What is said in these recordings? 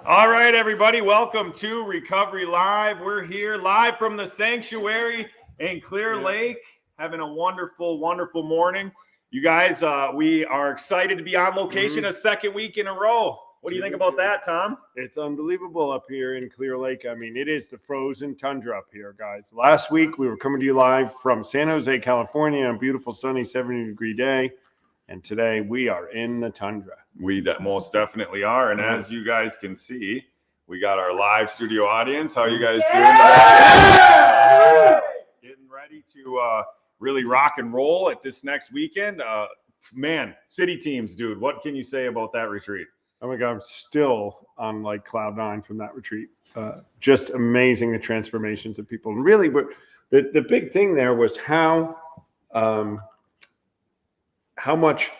All right, everybody, welcome to Recovery Live. We're here live from the sanctuary in Clear Lake, having a wonderful, wonderful morning. You guys, we are excited to be on location a second week in a row. What do you think about that, Tom? It's unbelievable up here in Clear Lake. I mean, it is the frozen tundra up here, guys. Last week, we were coming to you live from San Jose, California, on a beautiful, sunny, 70-degree day. And today, we are in the tundra. We most definitely are. And as you guys can see, we got our live studio audience. How are you guys doing? Getting ready to really rock and roll at this next weekend. Man, city teams, dude. What can you say about that retreat? Oh my God, I'm still on like cloud nine from that retreat. Just amazing, the transformations of people. And really, but the big thing there was how much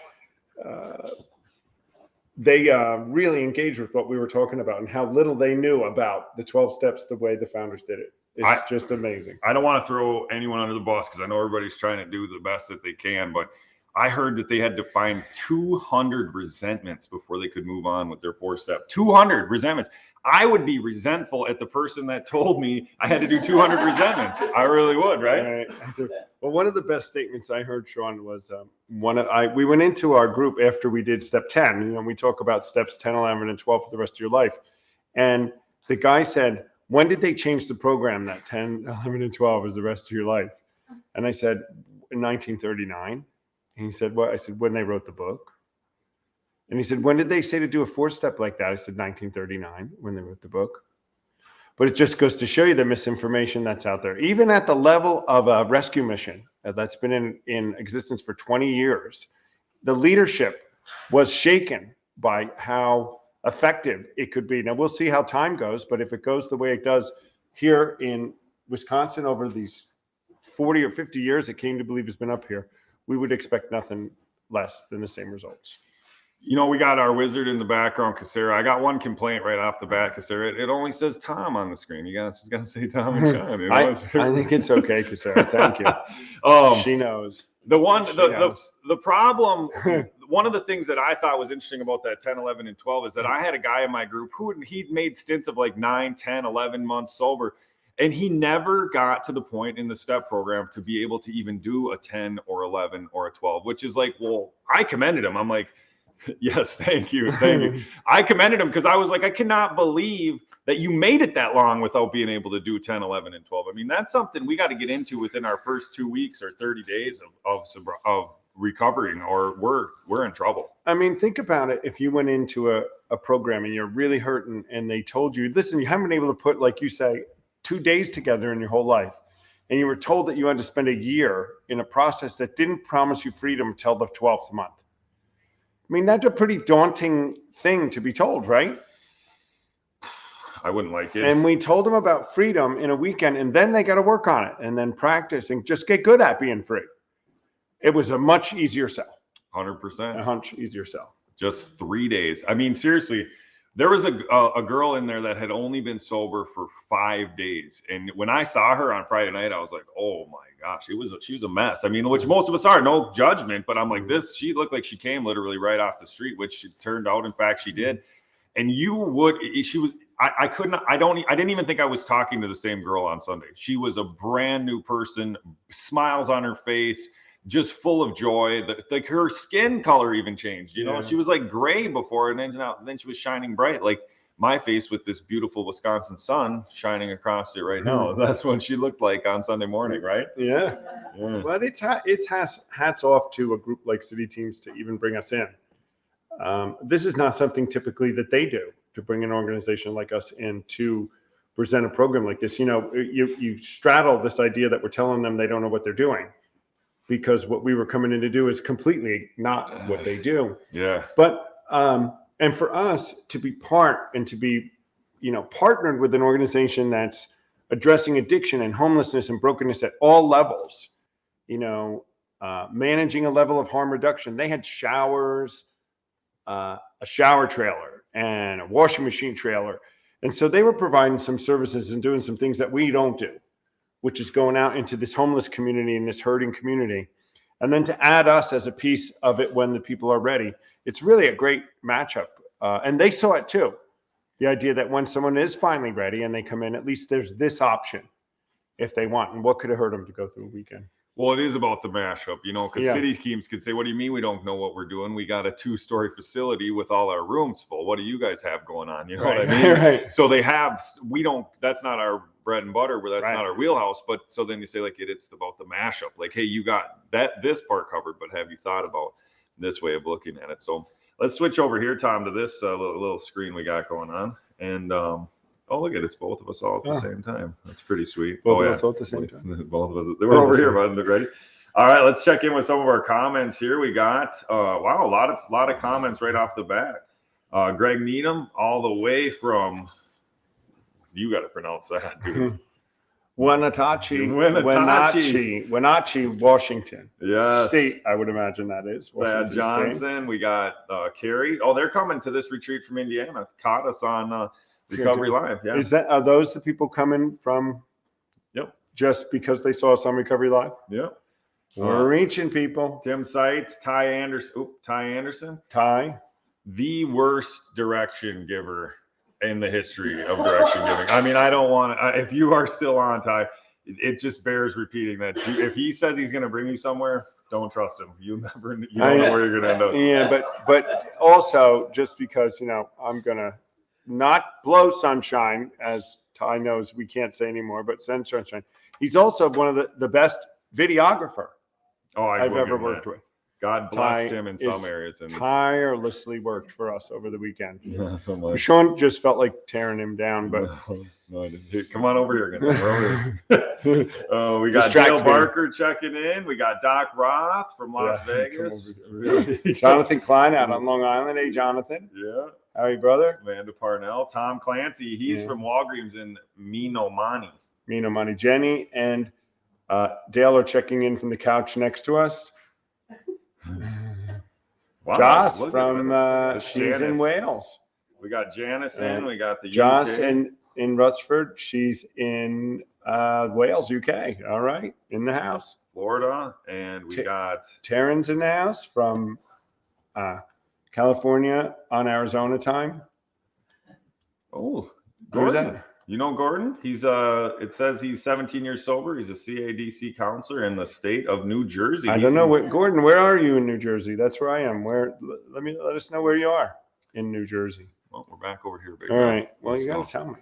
they really engaged with what we were talking about and how little they knew about the 12 steps the way the founders did it. It's just amazing. I don't want to throw anyone under the bus because I know everybody's trying to do the best that they can, but I heard that they had to find 200 resentments before they could move on with their 4-step. 200 resentments. I would be resentful at the person that told me I had to do 200 resentments. I really would, right? Well, one of the best statements I heard, Sean, was we went into our group after we did step 10. You know, we talk about steps 10, 11, and 12 for the rest of your life. And the guy said, when did they change the program that 10, 11, and 12 is the rest of your life? And I said, in 1939. And he said, well, I said, when they wrote the book. And he said, when did they say to do a 4-step like that? I said, 1939, when they wrote the book. But it just goes to show you the misinformation that's out there. Even at the level of a rescue mission that's been in existence for 20 years, the leadership was shaken by how effective it could be. Now, we'll see how time goes, but if it goes the way it does here in Wisconsin over these 40 or 50 years that Came to Believe has been up here, we would expect nothing less than the same results. You know, we got our wizard in the background, Casera. I got one complaint right off the bat, Casera. It only says Tom on the screen. You guys just got to say Tom and Sean. You know? I think it's okay, Casera. Thank you. She knows. The problem, one of the things that I thought was interesting about that 10, 11, and 12 is that I had a guy in my group he'd made stints of like 9, 10, 11 months sober. And he never got to the point in the STEP program to be able to even do a 10 or 11 or a 12, which is like, well, I commended him. I'm like, yes, thank you. I commended him because I was like, I cannot believe that you made it that long without being able to do 10, 11, and 12. I mean, that's something we got to get into within our first 2 weeks or 30 days of recovering, or we're in trouble. I mean, think about it. If you went into a program and you're really hurting and they told you, listen, you haven't been able to put, like you say, 2 days together in your whole life, and you were told that you had to spend a year in a process that didn't promise you freedom until the 12th month. I mean, that's a pretty daunting thing to be told, right? I wouldn't like it. And we told them about freedom in a weekend, and then they got to work on it and then practice and just get good at being free. It was a much easier sell. 100%. A much easier sell. Just 3 days. I mean, seriously. There was a girl in there that had only been sober for 5 days. And when I saw her on Friday night, I was like, oh my gosh, she was a mess. I mean, which most of us are, no judgment, but I'm like, she looked like she came literally right off the street, which it turned out, in fact, she did. And I didn't even think I was talking to the same girl on Sunday. She was a brand new person, smiles on her face, just full of joy. Like her skin color even changed. You know, she was like gray before, and then she was shining bright, like my face with this beautiful Wisconsin sun shining across it right now. That's what she looked like on Sunday morning, right? Yeah. But it's hats off to a group like City Teams to even bring us in. This is not something typically that they do, to bring an organization like us in to present a program like this. You know, you straddle this idea that we're telling them they don't know what they're doing, because what we were coming in to do is completely not what they do. Yeah. But, and for us to be part and to be, you know, partnered with an organization that's addressing addiction and homelessness and brokenness at all levels, you know, managing a level of harm reduction. They had showers, a shower trailer and a washing machine trailer. And so they were providing some services and doing some things that we don't do, which is going out into this homeless community and this hurting community. And then to add us as a piece of it when the people are ready, it's really a great matchup. And they saw it too. the idea that when someone is finally ready and they come in, at least there's this option if they want. And what could have hurt them to go through a weekend? Well, it is about the mashup, you know, because Yeah. city teams could say, what do you mean we don't know what we're doing? We got a 2-story facility with all our rooms full. What do you guys have going on? You know what I mean? Right. So they have, we don't, that's not our bread and butter, where that's Right. not our wheelhouse. But so then you say, like, it's about the mashup. Like, hey, you got this part covered, but have you thought about this way of looking at it? So let's switch over here, Tom, to this little screen we got going on. And, oh, look at it. It's both of us all at the same time. That's pretty sweet. Both of us all at the same time. Both of us. They were over here, bud. Look ready. All right, let's check in with some of our comments here. We got wow, a lot of comments right off the bat. Greg Needham, all the way from, you got to pronounce that, dude. Wenatchee, Washington. Yes. State, I would imagine that is. Thad Washington Johnson. State. We got Carrie. Oh, they're coming to this retreat from Indiana. Caught us on Recovery Live. Yeah. Are those the people coming from? Yep. Just because they saw us on Recovery Live? Yep. We're reaching people. Tim Seitz, Ty Anderson. Ty. The worst direction giver in the history of direction giving. I mean, I don't want to, if you are still on, Ty, it just bears repeating that if he says he's going to bring you somewhere, don't trust him. You don't know where you're going to end up. Yeah, but also just because, you know, I'm going to not blow sunshine, as Ty knows we can't say anymore, but send sunshine. He's also one of the best videographer I've ever worked with. God blessed him in some areas. And tirelessly worked for us over the weekend. Yeah, so much. Sean just felt like tearing him down, but no, I didn't. Come on over here again. Oh, we got Dale Barker checking in. We got Doc Roth from Las Vegas. Jonathan Klein out on Long Island. Hey, Jonathan. Yeah. How are you, brother? Amanda Parnell. Tom Clancy. He's from Walgreens in Menominee. Jenny and Dale are checking in from the couch next to us. Wow, Joss from she's in Wales. We got Janice in. We got the Joss UK. in Rutherford. She's in Wales, UK. All right, in the house. Florida, and we got Taryn's in the house from California on Arizona time. Oh, who's Gordon. that? You know Gordon? He's it says he's 17 years sober. He's a CADC counselor in the state of New Jersey. I don't know Gordon, where are you in New Jersey? That's where I am. Let us know where you are in New Jersey. Well, we're back over here, baby. All right. Well, you got to tell me.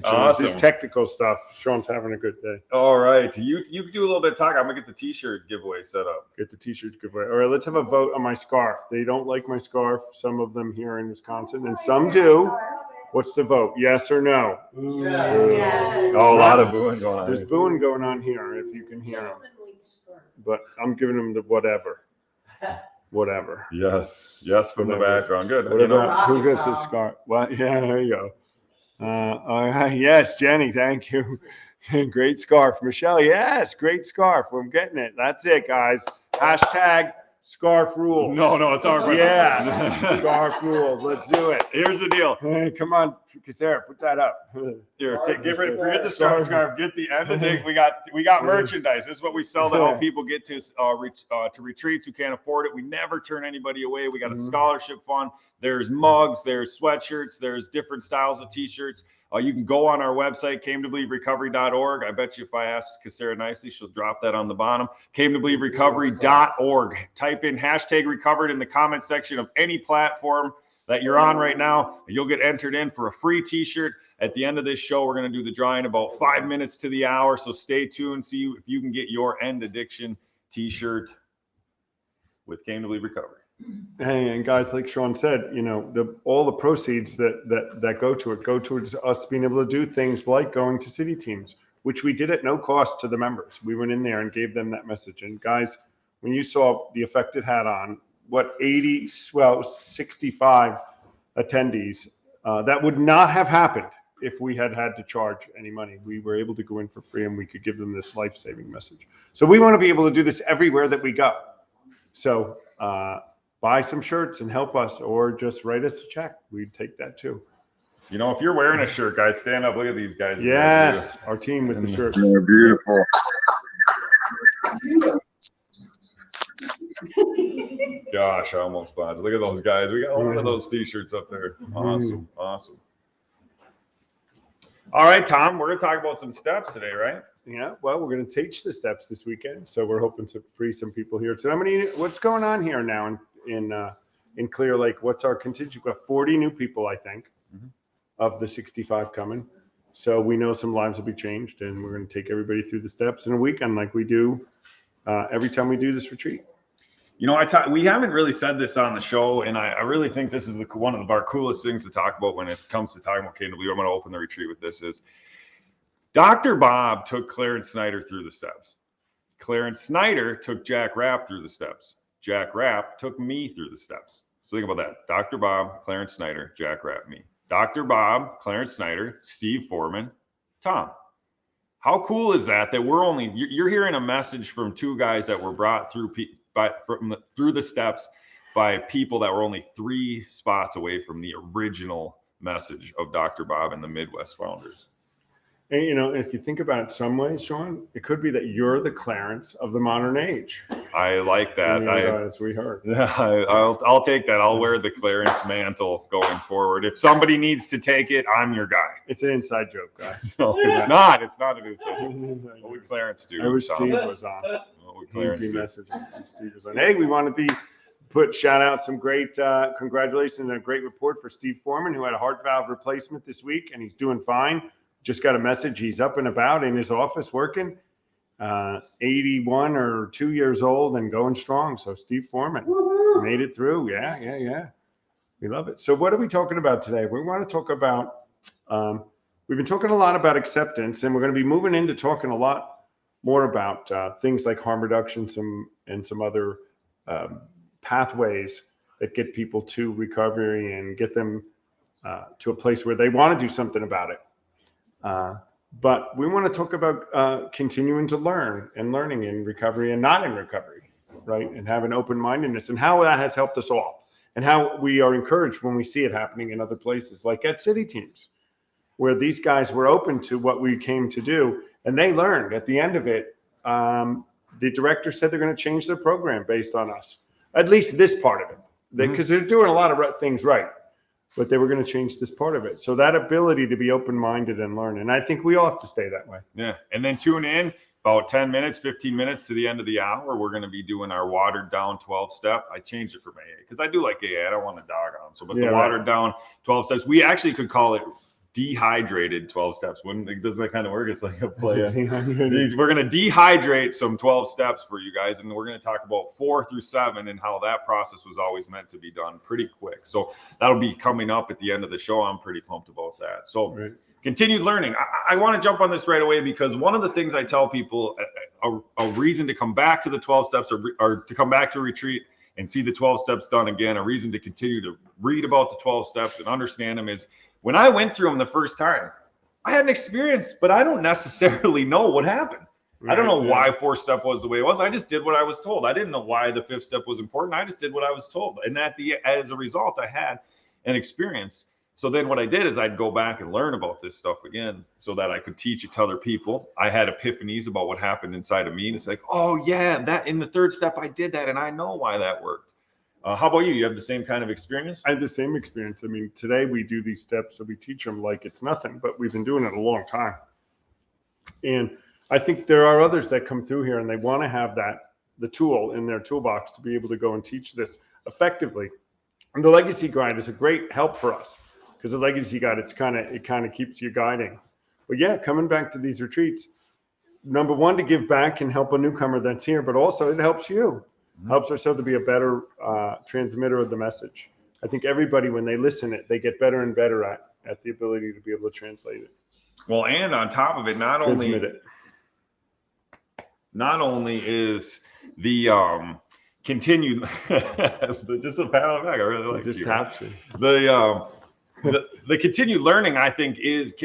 Awesome. This technical stuff. Sean's having a good day. All right. You do a little bit of talk. I'm gonna get the T-shirt giveaway set up. Get the T-shirt giveaway. All right. Let's have a vote on my scarf. They don't like my scarf. Some of them here in Wisconsin, and some do. What's the vote? Yes or no? Yes. Oh, a lot of booing going on. There's booing going on here, if you can hear them. But I'm giving them the whatever. Whatever. Yes from the background. Good. Who gets the scarf? Well, yeah, there you go. Yes, Jenny, thank you. Great scarf. Michelle, yes, great scarf. I'm getting it. That's it, guys. Hashtag scarf rules. No, it's our Yeah, scarf rules. Let's do it. Here's the deal. Hey, come on, Sarah, put that up. Here, forget the scarf. Get the end of the. We got merchandise. This is what we sell to help people get to retreats who can't afford it. We never turn anybody away. We got a scholarship fund. There's mugs. There's sweatshirts. There's different styles of T-shirts. You can go on our website, cametobelieverecovery.org. I bet you if I ask Cassara nicely, she'll drop that on the bottom. cametobelieverecovery.org. Type in hashtag recovered in the comment section of any platform that you're on right now. You'll get entered in for a free T-shirt. At the end of this show, we're going to do the drawing about 5 minutes to the hour. So stay tuned. See if you can get your End Addiction T-shirt with Came to Believe Recovery. Hey, and guys, like Sean said, you know, all the proceeds that go towards us being able to do things like going to city teams, which we did at no cost to the members. We went in there and gave them that message. And guys, when you saw the effect it had on 65 attendees, that would not have happened if we had to charge any money. We were able to go in for free and we could give them this life-saving message. So we want to be able to do this everywhere that we go. So, buy some shirts and help us, or just write us a check. We'd take that too. You know, if you're wearing a shirt, guys, stand up. Look at these guys. Yes, our team with the shirt. They're beautiful. gosh, I almost bought it. Look at those guys. We got one of those T-shirts up there. Awesome. Awesome. All right, Tom, we're going to talk about some steps today, right? Yeah, well, we're going to teach the steps this weekend, so we're hoping to free some people here. So, what's going on here now in Clear Lake? What's our contingent? We've got 40 new people, I think, of the 65 coming. So we know some lives will be changed, and we're going to take everybody through the steps in a weekend, like we do every time we do this retreat. You know, we haven't really said this on the show, and I really think this is one of our coolest things to talk about when it comes to talking about KW. I'm going to open the retreat with this is Dr. Bob took Clarence Snyder through the steps. Clarence Snyder took Jack Rapp through the steps. Jack Rapp took me through the steps. So think about that. Dr. Bob, Clarence Snyder, Jack Rapp, me. Dr. Bob, Clarence Snyder, Steve Foreman, Tom. How cool is that you're hearing a message from two guys that were brought through through the steps by people that were only 3 spots away from the original message of Dr. Bob and the Midwest Founders. And, you know, if you think about it some ways, Sean, it could be that you're the Clarence of the modern age. I like that. As we heard. Yeah, I'll take that. I'll wear the Clarence mantle going forward. If somebody needs to take it, I'm your guy. It's an inside joke, guys. No, it's not. It's not an inside joke. What would Clarence do? I wish Steve was on. What would Clarence do? Steve was on. Hey, we want to shout out some great congratulations and a great report for Steve Foreman, who had a heart valve replacement this week, and he's doing fine. Just got a message. He's up and about in his office working. 81 or 2 years old and going strong. So Steve Foreman made it through. Yeah. We love it. So what are we talking about today? We want to talk about, we've been talking a lot about acceptance, and we're going to be moving into talking a lot more about things like harm reduction, some other pathways that get people to recovery and get them to a place where they want to do something about it. But we want to talk about continuing to learning in recovery and not in recovery, right? And have an open-mindedness, and how that has helped us all, and how we are encouraged when we see it happening in other places, like at city teams, where these guys were open to what we came to do, and they learned at the end of it. The director said they're going to change their program based on us, at least this part of it, because they're doing a lot of things right. But they were going to change this part of it. So that ability to be open-minded and learn. And I think we all have to stay that way. Yeah. And then tune in about 10 minutes, 15 minutes to the end of the hour. We're going to be doing our watered down 12-step. I changed it from AA because I do like AA. I don't want to dog on them. So, but the watered down 12 steps, we actually could call it dehydrated 12 steps. Does that kind of work? It's like a play. We're going to dehydrate some 12 steps for you guys, and we're going to talk about 4 through 7 and how that process was always meant to be done pretty quick. So that'll be coming up at the end of the show. I'm pretty pumped about that. So continued learning. I want to jump on this right away, because one of the things I tell people, a reason to come back to the 12 steps or to come back to retreat and see the 12 steps done again, a reason to continue to read about the 12 steps and understand them is, when I went through them the first time, I had an experience, but I don't necessarily know what happened. I don't know why 4th step was the way it was. I just did what I was told. I didn't know why the 5th step was important. I just did what I was told. And as a result, I had an experience. So then what I did is I'd go back and learn about this stuff again so that I could teach it to other people. I had epiphanies about what happened inside of me. And it's like, oh yeah, that in the 3rd step, I did that. And I know why that worked. How about you? You have the same kind of experience? I had the same experience. I mean, today we do these steps, so we teach them like it's nothing, but we've been doing it a long time. And I think there are others that come through here and they want to have the tool in their toolbox to be able to go and teach this effectively. And the legacy guide is a great help for us, because the legacy guide, it kind of keeps you guiding. But yeah, coming back to these retreats, number one, to give back and help a newcomer that's here, but also it helps you. Helps ourselves to be a better transmitter of the message. I think everybody, when they listen it, they get better and better at the ability to be able to translate it. Well, and on top of it, not only is the continued just a pat on the back. I really like just tapped the continued learning, I think,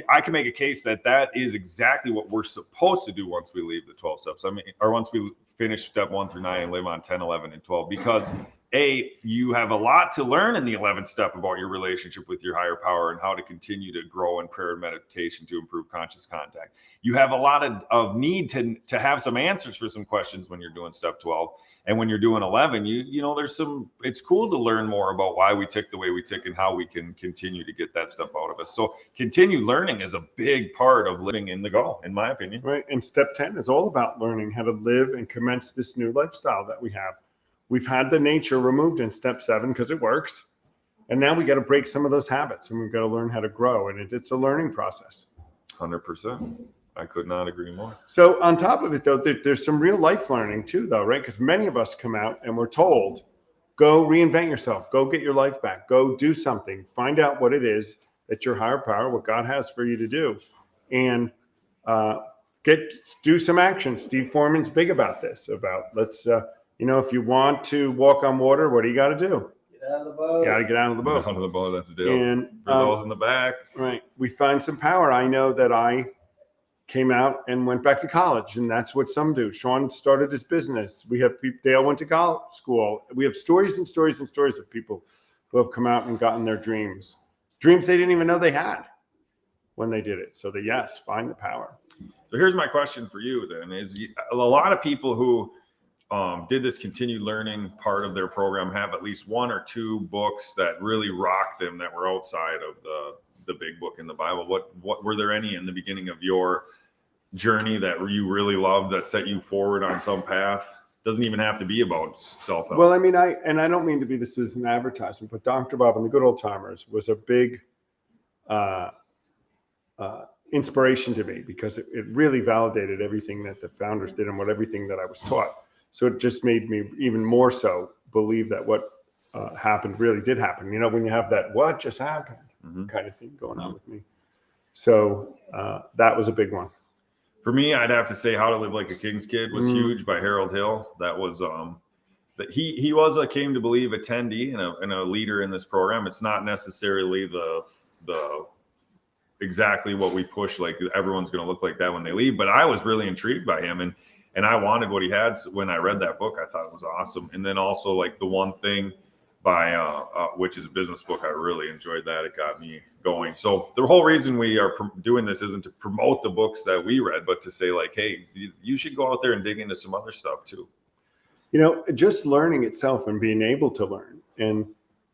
I can make a case that is exactly what we're supposed to do once we leave the 12 steps. I mean, or once we finish step 1 through 9 and live on 10, 11, and 12, because you have a lot to learn in the 11th step about your relationship with your higher power and how to continue to grow in prayer and meditation to improve conscious contact. You have a lot of need to have some answers for some questions when you're doing step 12. And when you're doing 11, it's cool to learn more about why we tick the way we tick and how we can continue to get that stuff out of us. So continued learning is a big part of living in the go, in my opinion. Right. And step 10 is all about learning how to live and commence this new lifestyle that we have. We've had the nature removed in step 7 because it works. And now we got to break some of those habits and we've got to learn how to grow. And it's a learning process. 100%. I could not agree more. So on top of it, though, there's some real life learning too, though, right? Because many of us come out and we're told, go reinvent yourself, go get your life back, go do something, find out what it is that your higher power, what God has for you to do, and do some action. Steve Foreman's big about this. Let's if you want to walk on water, what do you got to do? Get out of the boat. You got to get out of the boat. Get out of the boat. That's the deal. And for those in the back, right? We find some power. I know that I came out and went back to college, and that's what some do. Sean started his business. We have people, Dale went to college school. We have stories and stories and stories of people who have come out and gotten their dreams they didn't even know they had when they did it. So yes, find the power. So here's my question for you then, is a lot of people who did this continued learning part of their program have at least 1 or 2 books that really rocked them that were outside of the big book in the Bible. What were there any in the beginning of your journey that you really loved that set you forward on some path? Doesn't even have to be about self-help. Well, I mean, I don't mean to be this as an advertisement, but Dr. Bob and the Good Old Timers was a big inspiration to me because it really validated everything that the founders did and everything that I was taught. So it just made me even more so believe that what happened really did happen. You know, when you have that "what just happened" kind of thing going on with me. So that was a big one. For me, I'd have to say How to Live Like a King's Kid was huge by Harold Hill. That was that he was a came to believe attendee and a leader in this program. It's not necessarily the exactly what we push, like everyone's going to look like that when they leave, but I was really intrigued by him and I wanted what he had. So when I read that book, I thought it was awesome. And then also like The One Thing by which is a business book. I really enjoyed that. It got me going. So the whole reason we are doing this isn't to promote the books that we read, but to say like, hey, you should go out there and dig into some other stuff too. You know, just learning itself and being able to learn and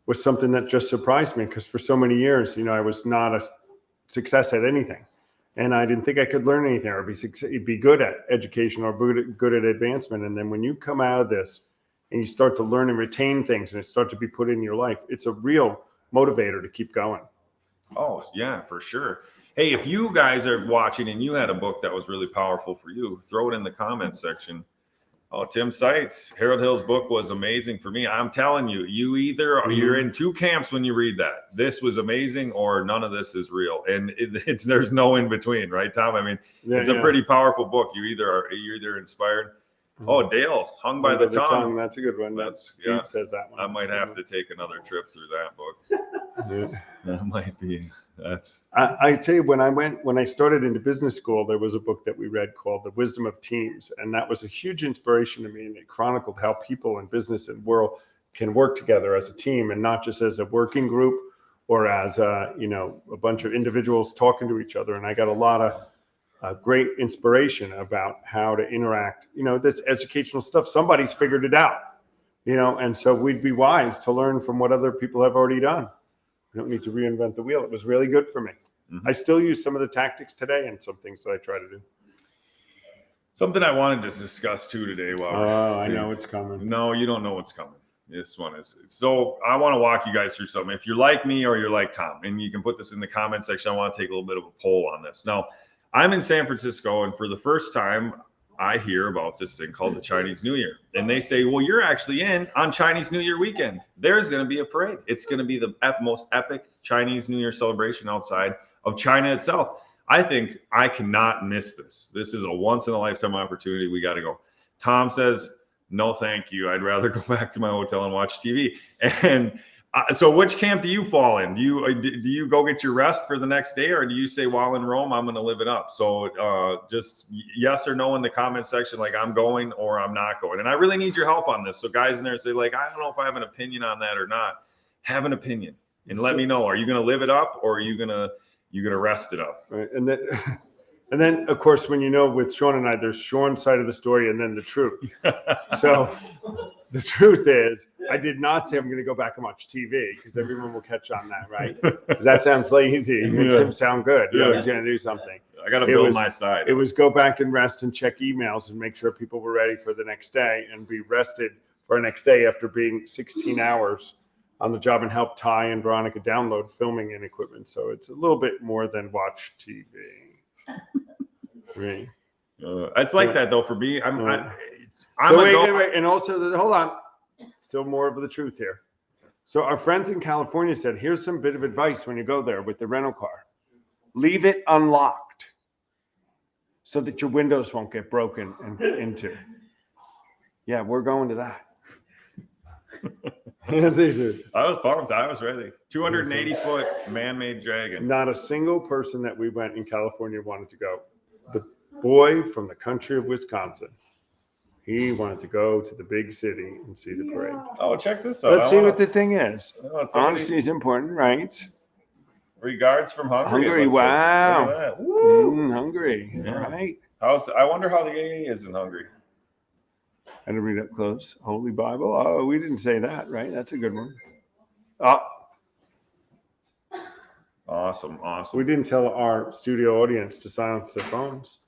was something that just surprised me because for so many years, you know, I was not a success at anything. And I didn't think I could learn anything or be good at education or good at advancement. And then when you come out of this and you start to learn and retain things and it starts to be put in your life, it's a real motivator to keep going. Oh, yeah, for sure. Hey, if you guys are watching and you had a book that was really powerful for you, throw it in the comments section. Oh, Tim Seitz, Harold Hill's book was amazing for me. I'm telling you, you're in 2 camps when you read that. This was amazing or none of this is real. And there's no in between, right, Tom? I mean, it's a pretty powerful book. You're either inspired. Oh, Dale, Hung by the Tongue. That's a good one. Steve says that one. I might have to take another trip through that book. That might be. I tell you, when I started into business school, there was a book that we read called The Wisdom of Teams. And that was a huge inspiration to me. And it chronicled how people in business and world can work together as a team and not just as a working group or as a bunch of individuals talking to each other. And I got a lot of great inspiration about how to interact. You know, this educational stuff, somebody's figured it out, and so we'd be wise to learn from what other people have already done. We don't need to reinvent the wheel. It was really good for me. I still use some of the tactics today and some things that I try to do. Something I wanted to discuss too today. I know it's coming. No, you don't know what's coming. This one is. So I want to walk you guys through something. If you're like me or you're like Tom, and you can put this in the comment section, I want to take a little bit of a poll on this. Now, I'm in San Francisco, and for the first time, I hear about this thing called the Chinese New Year. And they say, well, you're actually in on Chinese New Year weekend. There's going to be a parade. It's going to be the most epic Chinese New Year celebration outside of China itself. I think I cannot miss this. This is a once-in-a-lifetime opportunity. We got to go. Tom says, no, thank you. I'd rather go back to my hotel and watch TV. And So which camp do you fall in? Do you go get your rest for the next day, or do you say while in Rome I'm going to live it up? So just yes or no in the comment section, like I'm going or I'm not going. And I really need your help on this. So guys in there say like, I don't know if I have an opinion on that or not. Have an opinion and let me know. Are you going to live it up or are you going to rest it up? Right. And then of course, when with Sean and I, there's Sean's side of the story and then the truth. So the truth is, I did not say I'm going to go back and watch TV because everyone will catch on that, right? That sounds lazy. It makes him sound good. He's going to do something. I got to build my side. It was go back and rest and check emails and make sure people were ready for the next day and be rested for our next day after being 16 hours on the job and help Ty and Veronica download filming and equipment. So it's a little bit more than watch TV. Right. It's like that though for me. I'm wait. And also, hold on. Still more of the truth here. So our friends in California said, here's some bit of advice when you go there with the rental car. Leave it unlocked so that your windows won't get broken into. Yeah, we're going to that. I was pumped. I was ready. 280-foot man-made dragon. Not a single person that we went in California wanted to go. The boy from the country of Wisconsin, he wanted to go to the big city and see the parade. Oh, check this out. Let's see what the thing is. Honesty is important, right? Regards from Hungary. Hungary, wow. Like. Hungary, Yeah. right. I wonder how the AA is in Hungary. I had to read up close. Holy Bible. Oh, we didn't say that, right? That's a good one. Awesome. We didn't tell our studio audience to silence their phones.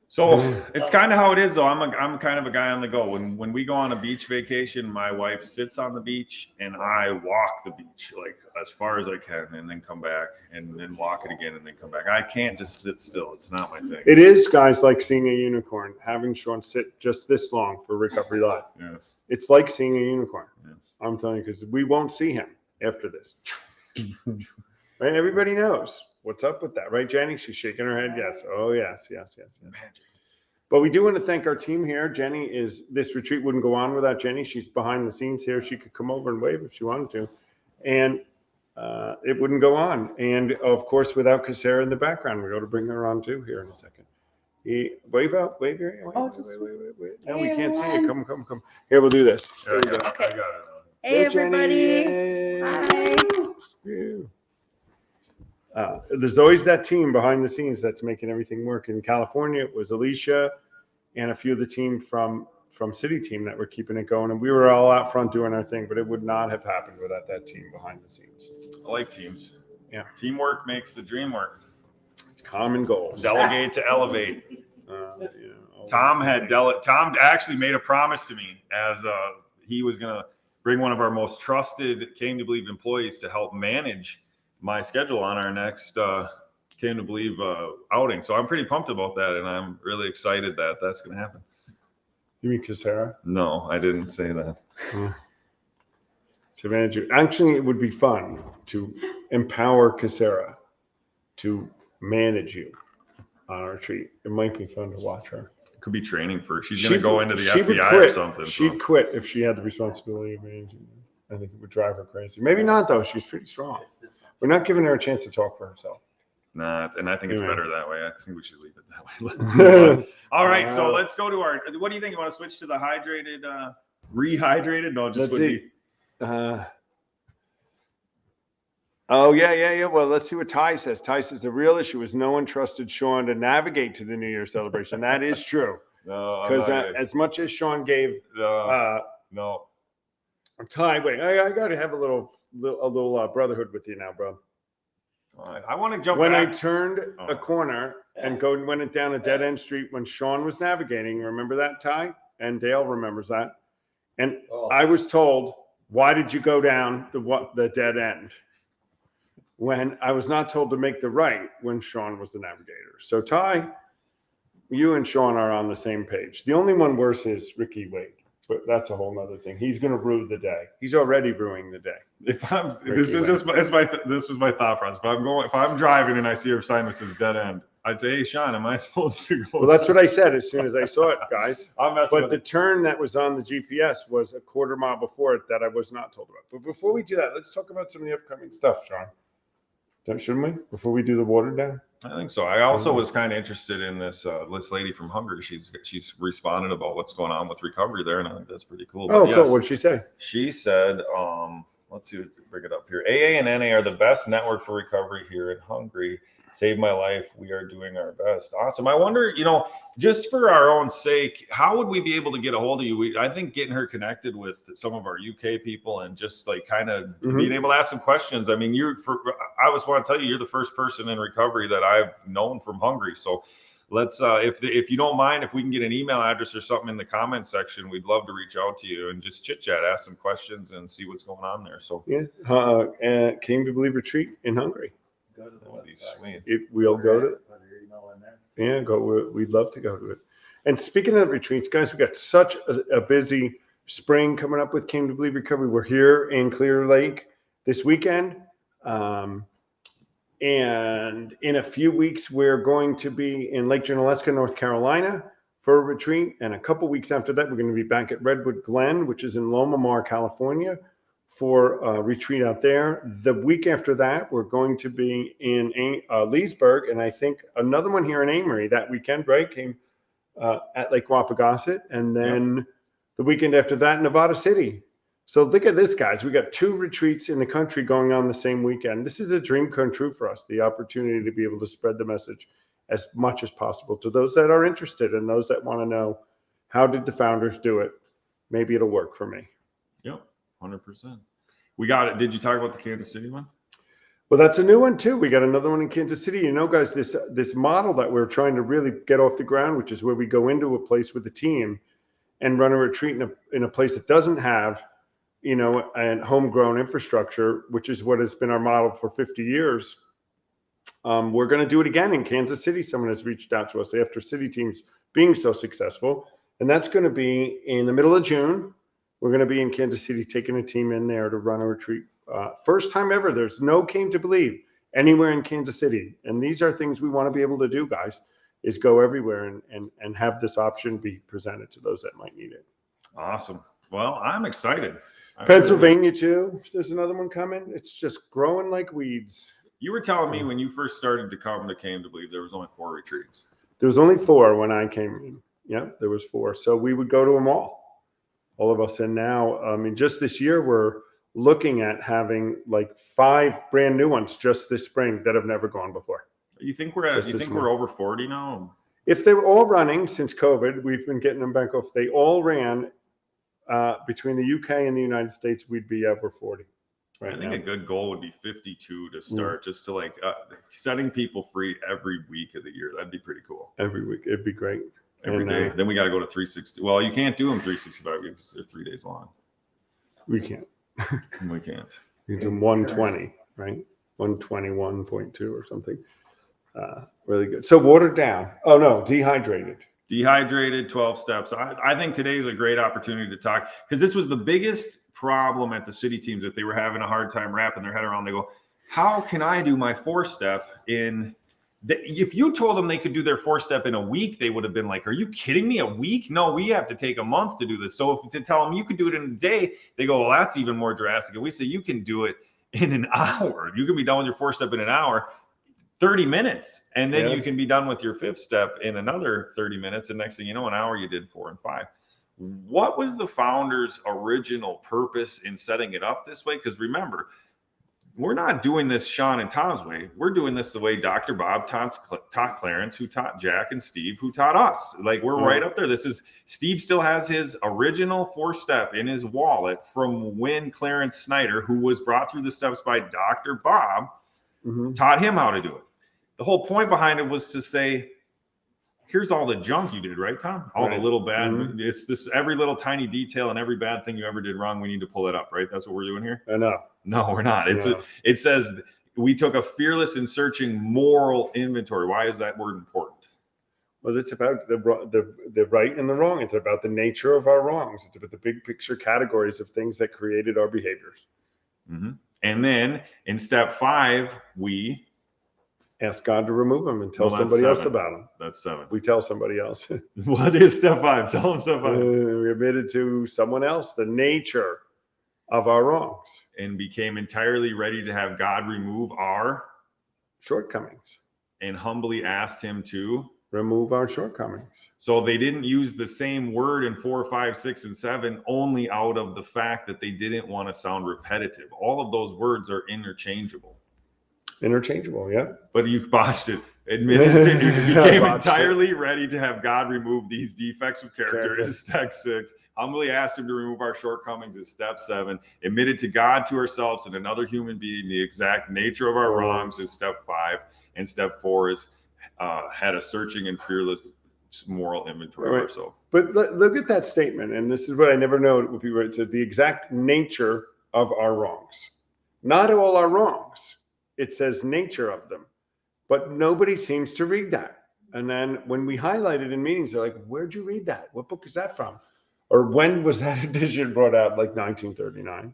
So it's kind of how it is, though. I'm kind of a guy on the go. When we go on a beach vacation, my wife sits on the beach and I walk the beach like as far as I can, and then come back and then walk it again and then come back. I can't just sit still. It's not my thing. It is, guys, like seeing a unicorn. Having Sean sit just this long for Recovery Live. Yes. It's like seeing a unicorn. Yes. I'm telling you, because we won't see him after this. Right? Everybody knows what's up with that, right, Jenny? She's shaking her head. Yes. Oh, yes. Magic. But we do want to thank our team here. Jenny this retreat wouldn't go on without Jenny. She's behind the scenes here. She could come over and wave if she wanted to. And it wouldn't go on. And of course, without Casera in the background, we're going to bring her on too here in a second. Wave out, wave here. Wait. No, we can't see it. Come. Here, we'll do this. I got it. Hey, everybody. Jenny. Hi. There's always that team behind the scenes that's making everything work. In California, it was Alicia and a few of the team from City Team that were keeping it going. And we were all out front doing our thing, but it would not have happened without that team behind the scenes. I like teams. Yeah. Teamwork makes the dream work. Common goals. Delegate to elevate. Tom actually made a promise to me as he was going to bring one of our most trusted Came to Believe employees to help manage my schedule on our next Came to Believe outing. So I'm pretty pumped about that, and I'm really excited that that's going to happen. You mean Casera? No, I didn't say that. To manage you. Actually, it would be fun to empower Casera to manage you on our retreat. It might be fun to watch her. It could be training for. She's going to go into the FBI quit. or something. She'd quit if she had the responsibility of managing you. I think it would drive her crazy. Maybe not, though. She's pretty strong. We're not giving her a chance to talk for herself. Nah, and I think it's better that way. I think we should leave it that way. Let's move on. All right, so let's go to our. What do you think? You want to switch to the hydrated, rehydrated? No, just let's see. Yeah. Well, let's see what Ty says. Ty says the real issue is no one trusted Sean to navigate to the New Year celebration. That is true. No, because as much as Sean gave, no. Ty, wait, I got to have a little brotherhood with you now, bro. I want to jump when back. I turned a corner and went it down a dead end street when Sean was navigating. Remember that, Ty? And Dale remembers that. And I was told, why did you go down the dead end? When I was not told to make the right when Sean was the navigator. So Ty, you and Sean are on the same page. The only one worse is Ricky Wade. But that's a whole nother thing. He's going to rue the day. He's already ruining the day. This was my thought process. If I'm driving and I see a sign that says dead end, I'd say, hey, Sean, am I supposed to go? Well, that's what I said as soon as I saw it, guys. I'm messing But with the turn that was on the GPS was a quarter mile before it that I was not told about. But before we do that, let's talk about some of the upcoming stuff, Sean. Shouldn't we? Before we do the water down? I think so. I also was kind of interested in this lady from Hungary. She's responded about what's going on with recovery there, and I think that's pretty cool. Oh, But yes, cool. What did she say? she said, let's see, bring it up here. AA and NA are the best network for recovery here in Hungary. Saved my life. We are doing our best. Awesome. I wonder, just for our own sake, how would we be able to get a hold of you? I think getting her connected with some of our UK people and just like kind of being able to ask some questions. I mean, I just want to tell you, you're the first person in recovery that I've known from Hungary. So let's, if you don't mind, if we can get an email address or something in the comment section, we'd love to reach out to you and just chit chat, ask some questions and see what's going on there. So yeah, Came to Believe retreat in Hungary. Go to the that would be website. sweet. We'll go to it. Put your email in there. Yeah, go. We'd love to go to it. And speaking of retreats, guys, we got such a busy spring coming up with Came to Believe Recovery. We're here in Clear Lake this weekend. And in a few weeks, we're going to be in Lake Junaluska, North Carolina for a retreat. And a couple weeks after that, we're going to be back at Redwood Glen, which is in Loma Mar, California, for a retreat out there. The week after that, we're going to be in Leesburg, and I think another one here in Amory that weekend, right? Came at Lake Wapagossett, and then the weekend after that, Nevada City. So look at this, guys. We got 2 retreats in the country going on the same weekend. This is a dream come true for us, the opportunity to be able to spread the message as much as possible to those that are interested and those that want to know, how did the founders do it? Maybe it'll work for me. Yep. 100%. We got it. Did you talk about the Kansas City one? Well, that's a new one too. We got another one in Kansas City. Guys, this model that we're trying to really get off the ground, which is where we go into a place with a team and run a retreat in a place that doesn't have, an homegrown infrastructure, which is what has been our model for 50 years. We're going to do it again in Kansas City. Someone has reached out to us after city teams being so successful, and that's going to be in the middle of June. We're going to be in Kansas City, taking a team in there to run a retreat. First time ever. There's no Came to Believe anywhere in Kansas City. And these are things we want to be able to do, guys, is go everywhere and have this option be presented to those that might need it. Awesome. Well, I'm excited. Pennsylvania, too. There's another one coming. It's just growing like weeds. You were telling me when you first started to come to Came to Believe, there was only 4 retreats. There was only 4 when I came in. Yeah, there was 4. So we would go to them all of us. And now, just this year, we're looking at having like 5 brand new ones just this spring that have never gone before. You think we're over 40 now? If they were all running since COVID, we've been getting them back off. They all ran between the UK and the United States, we'd be over 40. I think a good goal would be 52 to start, just to like setting people free every week of the year. That'd be pretty cool. Every week. It'd be great. Every day. Then we got to go to 360. Well, you can't do them 365 because they're 3 days long. We can't. We can't. You do 120, right? 121.2 or something. Really good. So watered down. Oh, no, dehydrated. Dehydrated, 12 steps. I think today is a great opportunity to talk, because this was the biggest problem at the city teams, that they were having a hard time wrapping their head around. They go, how can I do my 4-step in... If you told them they could do their 4-step in a week, they would have been like, are you kidding me? A week? No, we have to take a month to do this. So if to tell them you could do it in a day, they go, well, that's even more drastic. And we say, you can do it in an hour. You can be done with your 4-step in an hour, 30 minutes. And then you can be done with your 5th step in another 30 minutes. And next thing you know, an hour, you did 4 and 5. What was the founders' original purpose in setting it up this way? Because remember, we're not doing this Sean and Tom's way. We're doing this the way Dr. Bob taught Clarence, who taught Jack, and Steve, who taught us. Like, we're right up there. Steve still has his original 4-step in his wallet from when Clarence Snyder, who was brought through the steps by Dr. Bob, taught him how to do it. The whole point behind it was to say, here's all the junk you did, right, Tom? All the little bad, it's this, every little tiny detail and every bad thing you ever did wrong, we need to pull it up, right? That's what we're doing here? I know. No, we're not. It says we took a fearless and searching moral inventory. Why is that word important? Well, it's about the right and the wrong. It's about the nature of our wrongs. It's about the big picture categories of things that created our behaviors. And then in step 5, we Ask God to remove them and tell Well, that's somebody else 7. about them. That's 7. We tell somebody else. What is step 5? Tell them step 5. We admitted to someone else the nature of our wrongs. And became entirely ready to have God remove our Shortcomings. and humbly asked him to Remove our shortcomings. So they didn't use the same word in 4, 5, 6, and 7 only out of the fact that they didn't want to sound repetitive. All of those words are interchangeable. Interchangeable, yeah. But you botched it. Admitted to became Botched entirely ready to have God remove these defects of character is step 6. Humbly asked him to remove our shortcomings is step 7. Admitted to God, to ourselves, and another human being the exact nature of our wrongs is step 5. And step 4 is had a searching and fearless moral inventory of ourselves. But look at that statement, and this is what I never know what people write. It says the exact nature of our wrongs. Not all our wrongs. It says nature of them. But nobody seems to read that. And then when we highlight it in meetings, they're like, where'd you read that? What book is that from? Or when was that edition brought out? Like 1939.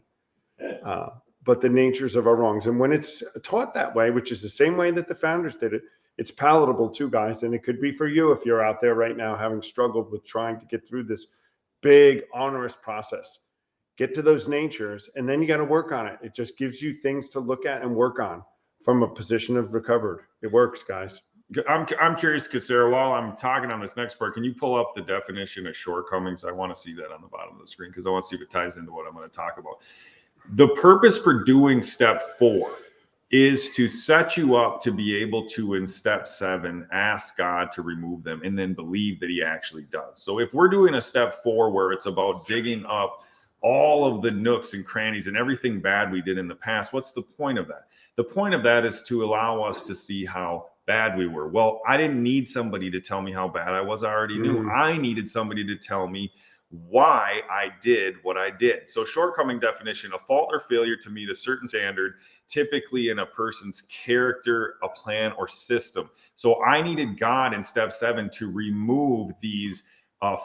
But the natures of our wrongs. And when it's taught that way, which is the same way that the founders did it, it's palatable too, guys. And it could be for you if you're out there right now having struggled with trying to get through this big, onerous process. Get to those natures, and then you got to work on it. It just gives you things to look at and work on from a position of recovered. It works, guys. I'm curious, because Sarah, while I'm talking on this next part, can you pull up the definition of shortcomings? I want to see that on the bottom of the screen because I want to see if it ties into what I'm going to talk about. The purpose for doing step 4 is to set you up to be able to, in step 7, ask God to remove them and then believe that he actually does. So if we're doing a step 4 where it's about digging up all of the nooks and crannies and everything bad we did in the past, what's the point of that? The point of that is to allow us to see how bad we were. Well, I didn't need somebody to tell me how bad I was. I already knew. I needed somebody to tell me why I did what I did. So shortcoming definition, a fault or failure to meet a certain standard, typically in a person's character, a plan, or system. So I needed God in step 7 to remove these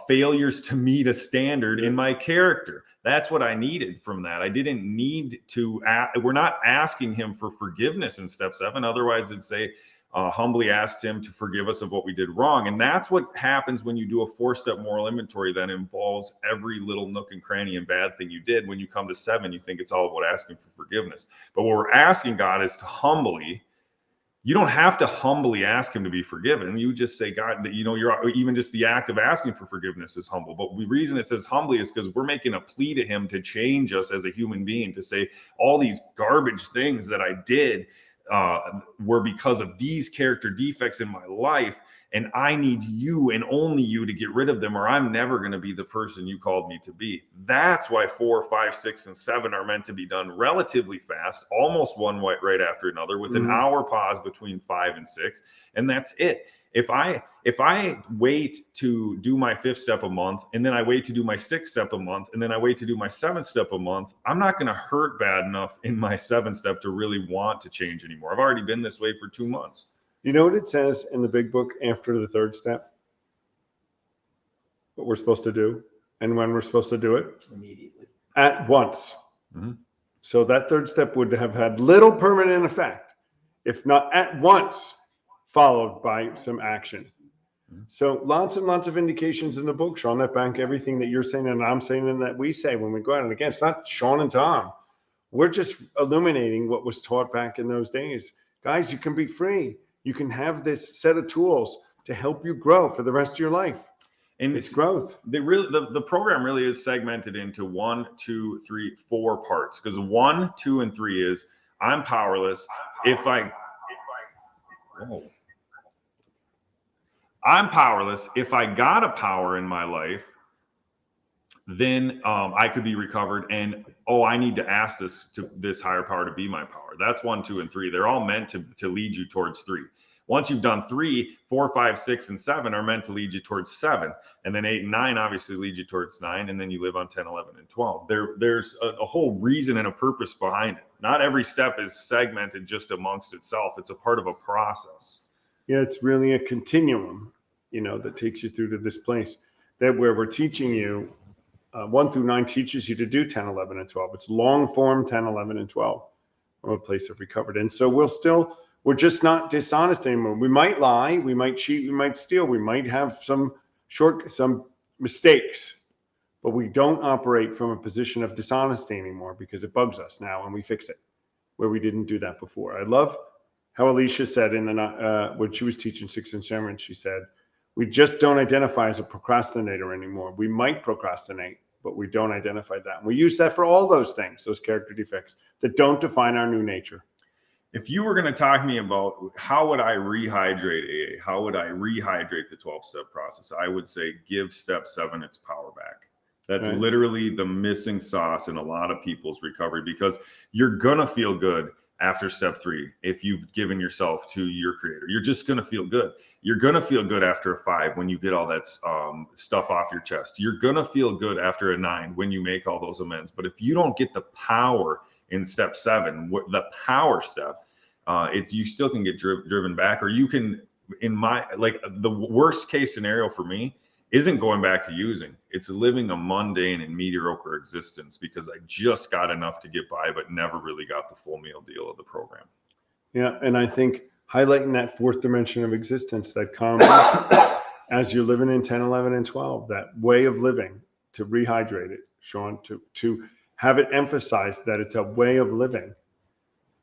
failures to meet a standard in my character. That's what I needed from that. I didn't need to, we're not asking him for forgiveness in step 7. Otherwise it'd say, humbly asked him to forgive us of what we did wrong. And that's what happens when you do a 4-step moral inventory that involves every little nook and cranny and bad thing you did. When you come to 7, you think it's all about asking for forgiveness. But what we're asking God is to humbly, you don't have to humbly ask him to be forgiven. You just say, God, that, you're even just the act of asking for forgiveness is humble. But the reason it says humbly is because we're making a plea to him to change us as a human being, to say all these garbage things that I did were because of these character defects in my life, and I need you and only you to get rid of them, or I'm never going to be the person you called me to be. That's why 4, 5, 6, and 7 are meant to be done relatively fast, almost one right after another, with an hour pause between 5 and 6, and that's it. If I wait to do my 5th step a month, and then I wait to do my 6th step a month, and then I wait to do my 7th step a month, I'm not going to hurt bad enough in my 7th step to really want to change anymore. I've already been this way for 2 months. You know what it says in the big book after the 3rd step? What we're supposed to do and when we're supposed to do it? Immediately. At once. So that 3rd step would have had little permanent effect, if not at once, followed by some action. So lots and lots of indications in the book, Sean, that bank everything that you're saying and I'm saying and that we say when we go out. And again, it's not Sean and Tom. We're just illuminating what was taught back in those days. Guys, you can be free. You can have this set of tools to help you grow for the rest of your life. And it's growth. The program really is segmented into 1, 2, 3, 4 parts, because 1, 2, and 3 is I'm powerless. I'm powerless. If I got a power in my life, then I could be recovered. And I need to ask this higher power to be my power. That's 1, 2, and 3. They're all meant to lead you towards 3. Once you've done 3, 4, 5, 6, and 7 are meant to lead you towards 7. And then 8 and 9 obviously lead you towards 9. And then you live on 10, 11, and 12. There's a whole reason and a purpose behind it. Not every step is segmented just amongst itself. It's a part of a process. Yeah, it's really a continuum, that takes you through to this place. That where we're teaching you, 1 through 9 teaches you to do 10, 11, and 12. It's long form 10, 11, and 12 from a place of recovered. And so we'll still We're just not dishonest anymore. We might lie, we might cheat, we might steal, we might have some mistakes, but we don't operate from a position of dishonesty anymore because it bugs us now and we fix it where we didn't do that before. I love how Alicia said when she was teaching 6 and 7, she said, we just don't identify as a procrastinator anymore. We might procrastinate, but we don't identify that. And we use that for all those things, those character defects that don't define our new nature. If you were going to talk to me about how would I rehydrate AA, how would I rehydrate the 12-step process, I would say give step 7 its power back. That's right. Literally the missing sauce in a lot of people's recovery, because you're going to feel good after step 3 if you've given yourself to your creator. You're just going to feel good. You're going to feel good after a 5 when you get all that stuff off your chest. You're going to feel good after a 9 when you make all those amends. But if you don't get the power in step 7, the power step, you still can get driven back, or you can, the worst case scenario for me isn't going back to using. It's living a mundane and mediocre existence because I just got enough to get by, but never really got the full meal deal of the program. Yeah, and I think highlighting that 4th dimension of existence that comes as you're living in 10, 11, and 12, that way of living, to rehydrate it, Sean, to have it emphasized that it's a way of living.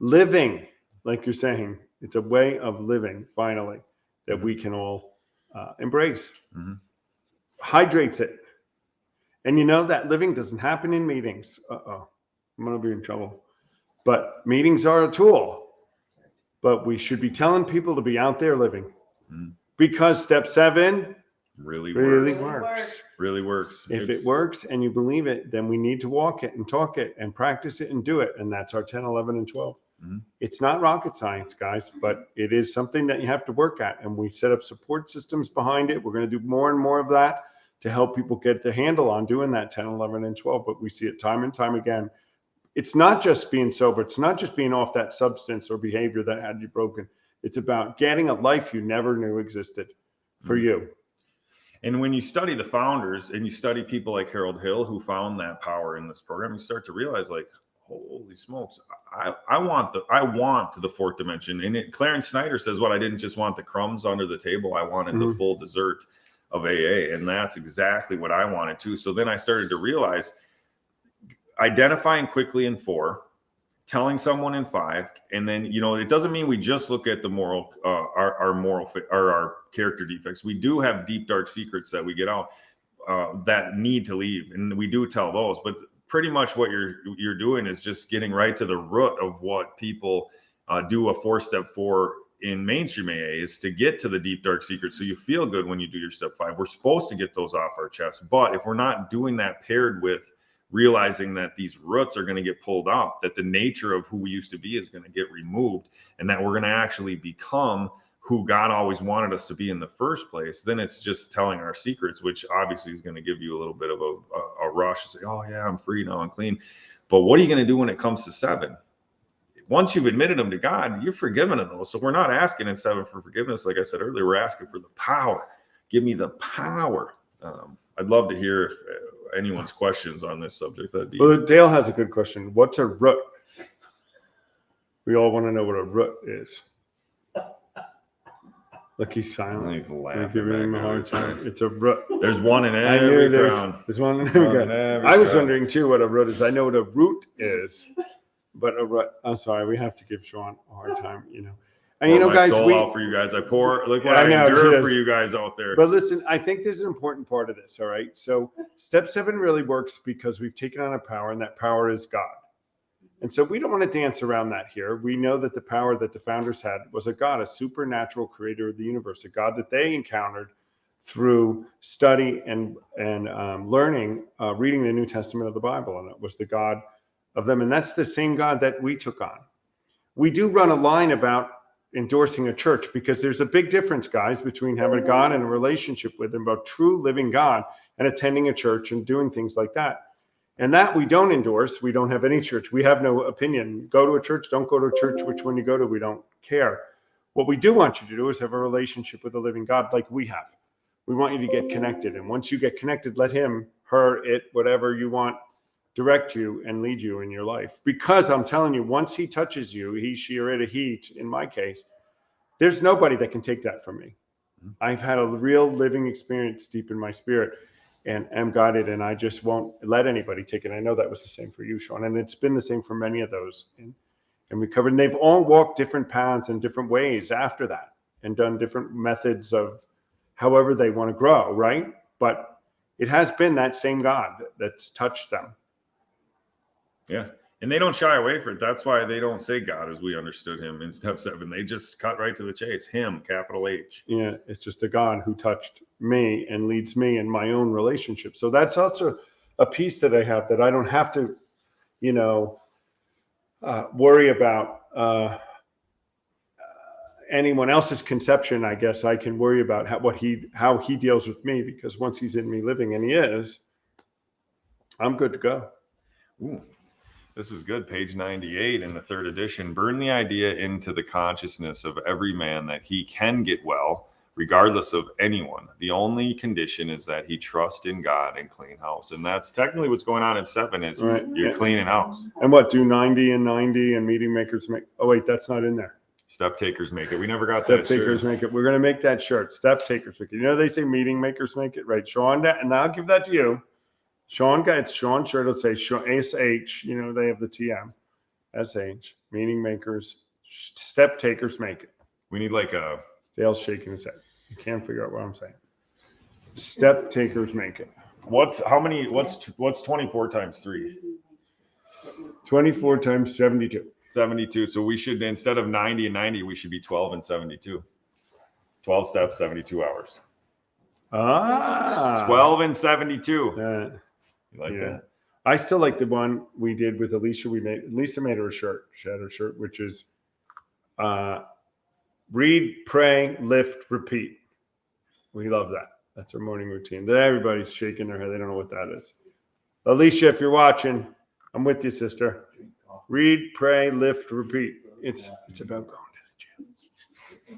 Living, like you're saying, it's a way of living, finally, that we can all embrace. Mm-hmm. Hydrates it. And you know that living doesn't happen in meetings. I'm going to be in trouble. But meetings are a tool. But we should be telling people to be out there living. Mm-hmm. Because step 7 really works. Really works. If it works and you believe it, then we need to walk it and talk it and practice it and do it. And that's our 10, 11, and 12. Mm-hmm. It's not rocket science, guys, but it is something that you have to work at. And we set up support systems behind it. We're going to do more and more of that to help people get the handle on doing that 10, 11, and 12. But we see it time and time again. It's not just being sober. It's not just being off that substance or behavior that had you broken. It's about getting a life you never knew existed for you. And when you study the founders and you study people like Harold Hill, who found that power in this program, you start to realize, like, holy smokes, I want the 4th dimension. And Clarence Snyder says, what, I didn't just want the crumbs under the table. I wanted the full dessert of AA. And that's exactly what I wanted too. So then I started to realize identifying quickly in 4, telling someone in 5, and then, it doesn't mean we just look at the moral, our character defects. We do have deep, dark secrets that we get out that need to leave. And we do tell those, but pretty much what you're doing is just getting right to the root of what people do a 4-step 4 in mainstream AA, is to get to the deep, dark secrets so you feel good when you do your step 5. We're supposed to get those off our chest. But if we're not doing that paired with realizing that these roots are going to get pulled out, that the nature of who we used to be is going to get removed, and that we're going to actually become who God always wanted us to be in the first place, then it's just telling our secrets, which obviously is going to give you a little bit of a rush to say, oh yeah, I'm free now, I'm clean. But what are you going to do when it comes to 7? Once you've admitted them to God, you're forgiven of those. So we're not asking in 7 for forgiveness. Like I said earlier, we're asking for the power. Give me the power. I'd love to hear if anyone's questions on this subject. Well, Dale has a good question. What's a root? We all want to know what a root is. Look, he's silent. He's laughing. Giving him a hard time. It's a root. There's one in every crown. There's one in every crown. I was wondering too what a root is. I know what a root is, but a root. I'm sorry. We have to give Sean a hard time. And guys, soul out for you guys. I pour like what I endure for you guys out there. But listen, I think there's an important part of this. All right. So step 7 really works because we've taken on a power, and that power is God. And so we don't want to dance around that here. We know that the power that the founders had was a God, a supernatural creator of the universe, a God that they encountered through study and learning, reading the New Testament of the Bible. And it was the God of them. And that's the same God that we took on. We do run a line about endorsing a church, because there's a big difference, guys, between having a God and a relationship with him, about true living God, and attending a church and doing things like that. And that we don't endorse. We don't have any church. We have no opinion. Go to a church, don't go to a church, which one you go to, we don't care. What we do want you to do is have a relationship with the living God like we have. We want you to get connected. And once you get connected, let him, her, it, whatever you want, direct you and lead you in your life. Because I'm telling you, once he touches you, he, she, or it, a he, in my case, there's nobody that can take that from me. I've had a real living experience deep in my spirit and am guided, and I just won't let anybody take it. I know that was the same for you, Sean, and it's been the same for many of those. And we covered, and they've all walked different paths in different ways after that and done different methods of however they want to grow, right? But it has been that same God that's touched them. Yeah. And they don't shy away from it. That's why they don't say God as we understood him in step 7. They just cut right to the chase. Him, capital H. Yeah, it's just a God who touched me and leads me in my own relationship. So that's also a piece that I have, that I don't have to, worry about anyone else's conception. I guess I can worry about how he deals with me, because once he's in me living, and he is, I'm good to go. Ooh. This is good. Page 98 in the 3rd edition. Burn the idea into the consciousness of every man that he can get well, regardless of anyone. The only condition is that he trust in God and clean house. And that's technically what's going on in 7 is right. You're cleaning house. And what, do 90 and 90 and meeting makers make? Oh, wait, that's not in there. Step takers make it. We never got Step that takers shirt. make it. We're going to make that shirt. Step takers make it. They say meeting makers make it, right? Sean, and I'll give that to you. Sean, it's Sean shirt. It'll say SH. They have the TM. SH. Meaning makers. Step takers make it. We need like a... Dale's shaking his head. You can't figure out what I'm saying. Step takers make it. What's 24 times 3? 24 times 72. 72. So we should, instead of 90 and 90, we should be 12 and 72. 12 steps, 72 hours. 12 and 72. You like that? I still like the one we did with Alicia. Lisa made her a shirt. She had her shirt, which is read, pray, lift, repeat. We love that. That's our morning routine. Everybody's shaking their head. They don't know what that is. Alicia, if you're watching, I'm with you, sister. Read, pray, lift, repeat. It's about going to the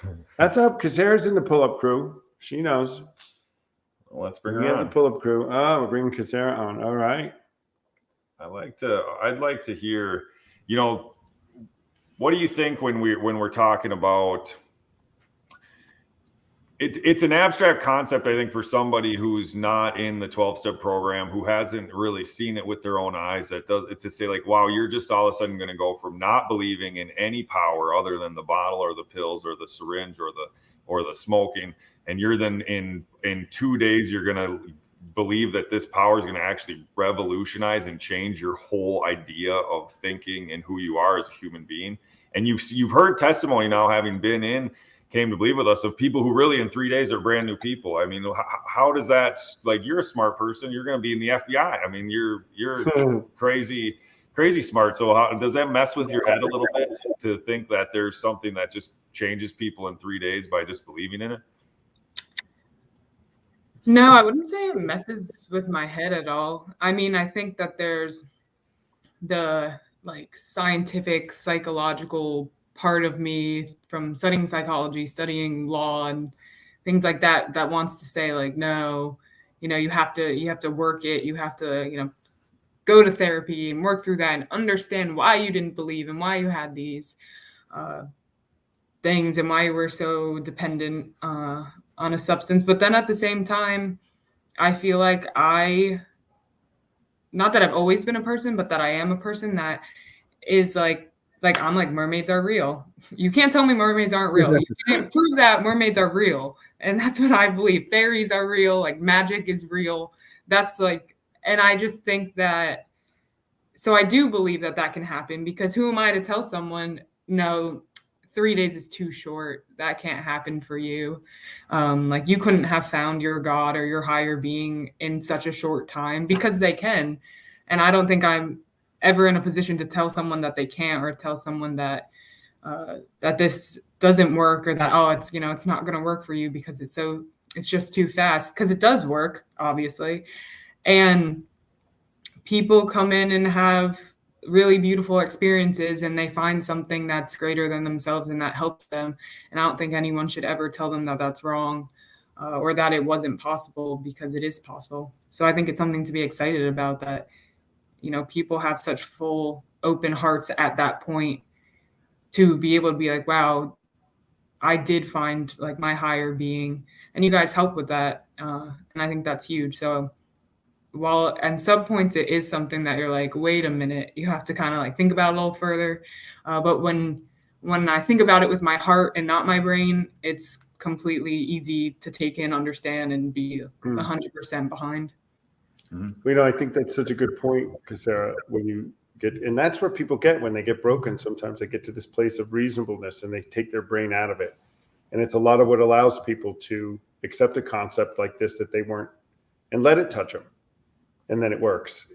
gym. That's up, because Sarah's in the pull-up crew. She knows. Well, let's bring her We have on. the pull-up crew. Oh, we're bringing Kazera on. All right. I'd like to hear, what do you think when we're talking about it? It's an abstract concept, I think, for somebody who's not in the 12-step program, who hasn't really seen it with their own eyes, to say like, wow, you're just all of a sudden going to go from not believing in any power other than the bottle or the pills or the syringe or the smoking, and you're then in 2 days you're going to believe that this power is going to actually revolutionize and change your whole idea of thinking and who you are as a human being. And you've heard testimony now, having been came to believe with us, of people who really in 3 days are brand new people. I mean, how does that, like, you're a smart person, you're going to be in the FBI. I mean, you're crazy smart. So how does that mess with your head a little bit to think that there's something that just changes people in 3 days by just believing in it? No, I wouldn't say it messes with my head at all. I mean, I think that there's the scientific, psychological part of me from studying psychology, studying law and things like that wants to say no, you have to work it. You have to, go to therapy and work through that and understand why you didn't believe and why you had these things and why you were so dependent on a substance. But then at the same time, I feel like not that I've always been a person, but that I am a person that is I'm like, mermaids are real. You can't tell me mermaids aren't real. You can't prove that mermaids are real. And that's what I believe. Fairies are real. Magic is real. That's and I just think that, so I do believe that can happen, because who am I to tell someone, no, 3 days is too short. That can't happen for you. You couldn't have found your God or your higher being in such a short time, because they can. And I don't think I'm ever in a position to tell someone that they can't, or tell someone that this doesn't work, or that, it's not going to work for you because it's just too fast, because it does work, obviously. And people come in and have really beautiful experiences, and they find something that's greater than themselves and that helps them. And I don't think anyone should ever tell them that that's wrong, or that it wasn't possible, because it is possible. So I think it's something to be excited about, that people have such full open hearts at that point to be able to be like, wow, I did find like my higher being, and you guys help with that. And I think that's huge. So while and sub points, it is something that you're like, wait a minute, you have to kind of like think about it a little further. But when I think about it with my heart and not my brain, it's completely easy to take in, understand, and be 100% behind. I think that's such a good point, because when you get, and that's where people get when they get broken. Sometimes they get to this place of reasonableness and they take their brain out of it. And it's a lot of what allows people to accept a concept like this that they weren't, and let it touch them. And then it works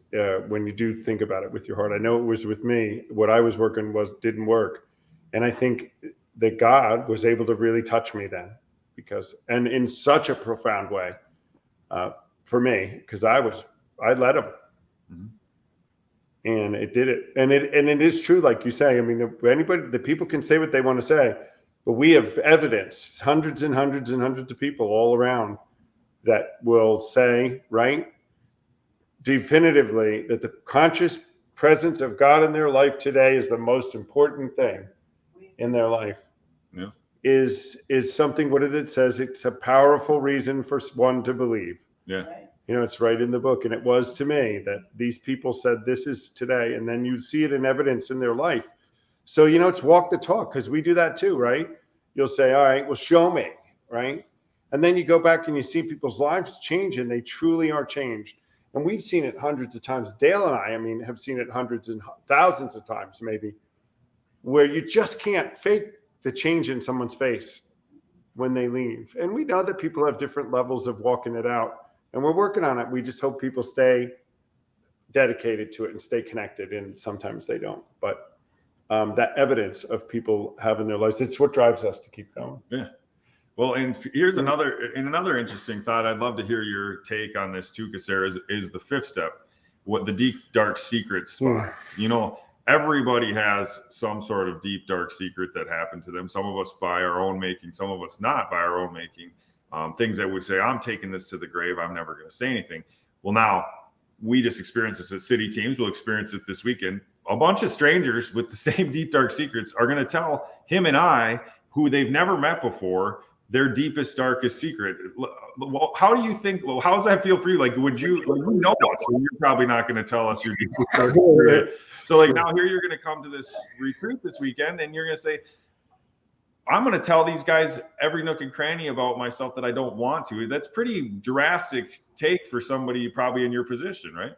when you do think about it with your heart. I know it was with me. What I was working didn't work. And I think that God was able to really touch me then, and in such a profound way for me, because I let him. And it did it. And it is true, like you say. I mean, the people can say what they want to say, but we have evidence, hundreds and hundreds and hundreds of people all around that will say, right, definitively, that the conscious presence of God in their life today is the most important thing in their life. Yeah. Is something, what it says, it's a powerful reason for one to believe. Yeah. It's right in the book. And it was to me that these people said, this is today. And then you see it in evidence in their life. So, it's walk the talk, because we do that too, right? You'll say, all right, well, show me, right? And then you go back and you see people's lives change, and they truly are changed. And we've seen it hundreds of times. Dale and I have seen it hundreds and thousands of times, maybe, where you just can't fake the change in someone's face when they leave. And we know that people have different levels of walking it out, and we're working on it. We just hope people stay dedicated to it and stay connected. And sometimes they don't, but that evidence of people having their lives, it's what drives us to keep going. Yeah. Well, and here's another interesting thought. I'd love to hear your take on this too, Kasera, is the fifth step, what the deep, dark secret spot. Everybody has some sort of deep, dark secret that happened to them. Some of us by our own making, some of us not by our own making. Things that would say, I'm taking this to the grave, I'm never going to say anything. Well, now we just experience this at City Teams. We'll experience it this weekend. A bunch of strangers with the same deep, dark secrets are going to tell him and I, who they've never met before, their deepest, darkest secret. Well, how do you think? Well, how does that feel for you? Like, would you know us? So you're probably not going to tell us your deepest, darkest secret. So, like, now here you're going to come to this retreat this weekend, and you're going to say, I'm going to tell these guys every nook and cranny about myself that I don't want to. That's pretty drastic take for somebody probably in your position, right?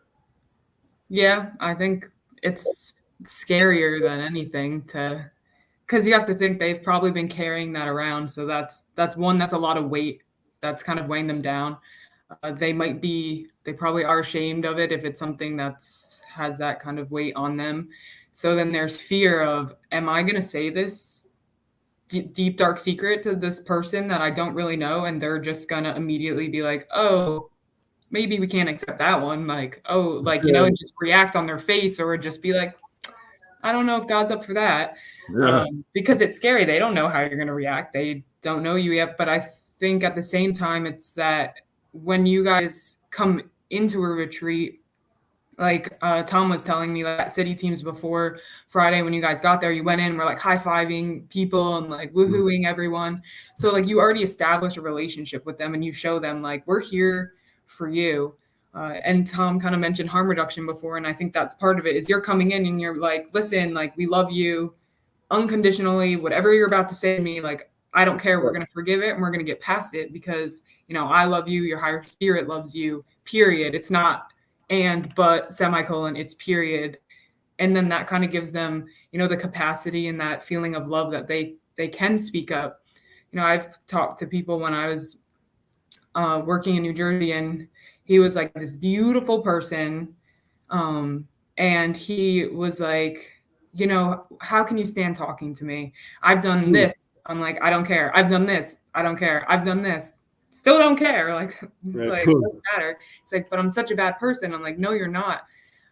Yeah, I think it's scarier than anything because you have to think they've probably been carrying that around. So that's a lot of weight that's kind of weighing them down. They probably are ashamed of it if it's something has that kind of weight on them. So then there's fear of, am I going to say this deep, dark secret to this person that I don't really know? And they're just going to immediately be like, oh, maybe we can't accept that one. Like, oh, like, and just react on their face, or just be like, I don't know if God's up for that. Yeah. Because it's scary. They don't know how you're going to react. They don't know you yet. But I think at the same time, it's that when you guys come into a retreat, like Tom was telling me, like at City Teams before Friday, when you guys got there, you went in, we're like high-fiving people and like woohooing everyone. So like you already established a relationship with them, and you show them like, we're here for you. And Tom kind of mentioned harm reduction before. And I think that's part of it, is you're coming in and you're like, listen, like, we love you unconditionally. Whatever you're about to say to me, like, I don't care. We're going to forgive it and we're going to get past it because, I love you. Your higher spirit loves you, period. It's not but semicolon, it's period. And then that kind of gives them, the capacity and that feeling of love that they can speak up. I've talked to people when I was working in New Jersey, and he was like this beautiful person. And he was like, how can you stand talking to me? I've done this. I'm like, I don't care. I've done this. I don't care. I've done this. Still don't care. Like, it doesn't matter. It's like, but I'm such a bad person. I'm like, no, you're not.